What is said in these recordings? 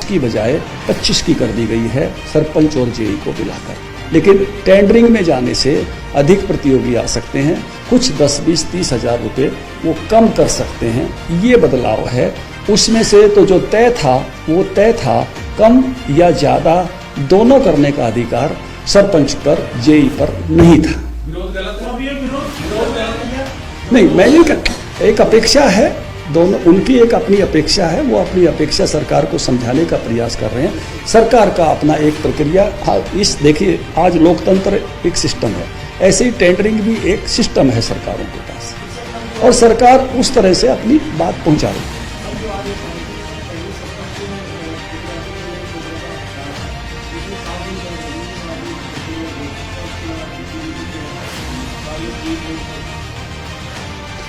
की बजाय 25 की कर दी गई है सरपंच और जेई को मिलाकर। लेकिन टेंडरिंग में जाने से अधिक प्रतियोगी आ सकते हैं, कुछ 10, 20, 30 हजार रुपये वो कम कर सकते हैं, ये बदलाव है। उसमें से तो जो तय था वो तय था, कम या ज़्यादा दोनों करने का अधिकार सरपंच पर, जेई पर नहीं था। नहीं, मैं नहीं कहता, एक अपेक्षा है, दोनों उनकी एक अपनी अपेक्षा है, वो अपनी अपेक्षा सरकार को समझाने का प्रयास कर रहे हैं। सरकार का अपना एक प्रक्रिया, इस देखिए आज लोकतंत्र एक सिस्टम है, ऐसे ही टेंडरिंग भी एक सिस्टम है सरकारों के पास, और सरकार उस तरह से अपनी बात पहुंचा रही है।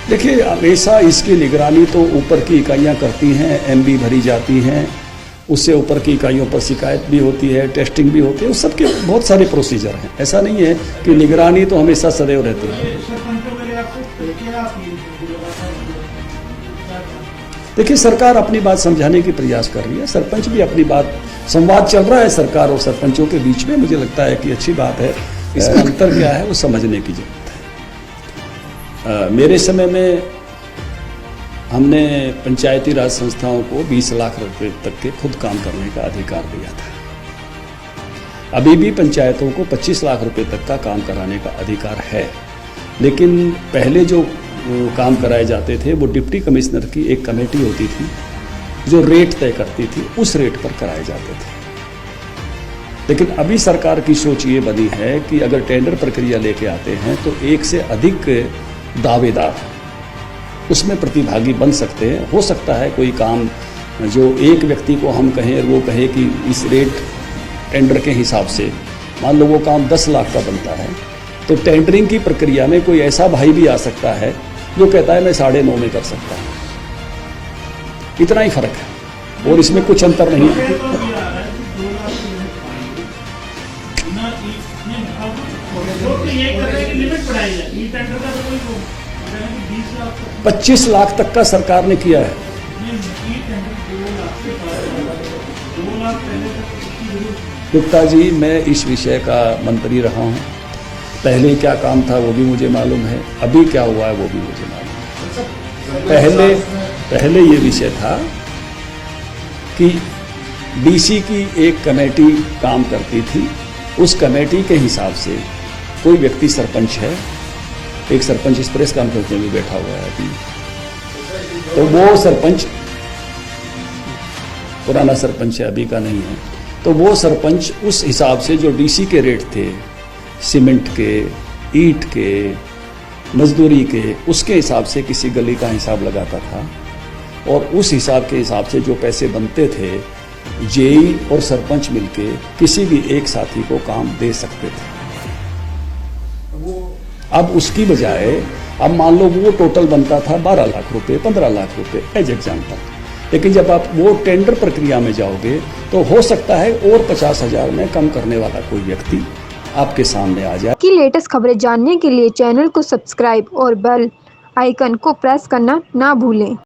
देखिए, हमेशा इसकी निगरानी तो ऊपर की इकाइयां करती हैं, एमबी भरी जाती हैं, उससे ऊपर की इकाइयों पर शिकायत भी होती है, टेस्टिंग भी होती है, उस सबके बहुत सारे प्रोसीजर हैं। ऐसा नहीं है कि निगरानी तो हमेशा सदैव रहती है। देखिए, सरकार अपनी बात समझाने की प्रयास कर रही है, सरपंच भी अपनी बात, संवाद चल रहा है सरकार और सरपंचों के बीच में। मुझे लगता है कि अच्छी बात है, इसका अंतर क्या है वो समझने की जरूरत है। मेरे समय में हमने पंचायती राज संस्थाओं को 20 लाख रुपए तक के खुद काम करने का अधिकार दिया था। अभी भी पंचायतों को 25 लाख रुपए तक का काम कराने का अधिकार है, लेकिन पहले जो काम कराए जाते थे वो डिप्टी कमिश्नर की एक कमेटी होती थी जो रेट तय करती थी, उस रेट पर कराए जाते थे। लेकिन अभी सरकार की सोच ये बनी है कि अगर टेंडर प्रक्रिया लेके आते हैं तो एक से अधिक दावेदार उसमें प्रतिभागी बन सकते हैं। हो सकता है कोई काम जो एक व्यक्ति को हम कहें, वो कहे कि इस रेट टेंडर के हिसाब से, मान लो वो काम 10 लाख का बनता है, तो टेंडरिंग की प्रक्रिया में कोई ऐसा भाई भी आ सकता है जो कहता है मैं 9.5 में कर सकता हूँ। इतना ही फर्क है और इसमें कुछ अंतर नहीं है। 25 लाख तक का सरकार ने किया है। गुप्ता जी, मैं इस विषय का मंत्री रहा हूं, पहले क्या काम था वो भी मुझे मालूम है, अभी क्या हुआ है वो भी मुझे मालूम है। पहले ये विषय था कि डीसी की एक कमेटी काम करती थी, उस कमेटी के हिसाब से कोई व्यक्ति सरपंच है, एक सरपंच इस प्रेस कॉन्फ्रेंस में भी बैठा हुआ है अभी, तो वो सरपंच पुराना सरपंच है, अभी का नहीं है, तो वो सरपंच उस हिसाब से जो डीसी के रेट थे, सीमेंट के, ईंट के, मजदूरी के, उसके हिसाब से किसी गली का हिसाब लगाता था, और उस हिसाब के हिसाब से जो पैसे बनते थे जेई और सरपंच मिलके किसी भी एक साथी को काम दे सकते थे। अब उसकी बजाय, अब मान लो वो टोटल बनता था 12 लाख रुपए, 15 लाख रुपए एज एग्जाम्पल, लेकिन जब आप वो टेंडर प्रक्रिया में जाओगे तो हो सकता है और 50,000 में कम करने वाला कोई व्यक्ति आपके सामने आ जाए। की लेटेस्ट खबरें जानने के लिए चैनल को सब्सक्राइब और बेल आइकन को प्रेस करना ना भूलें।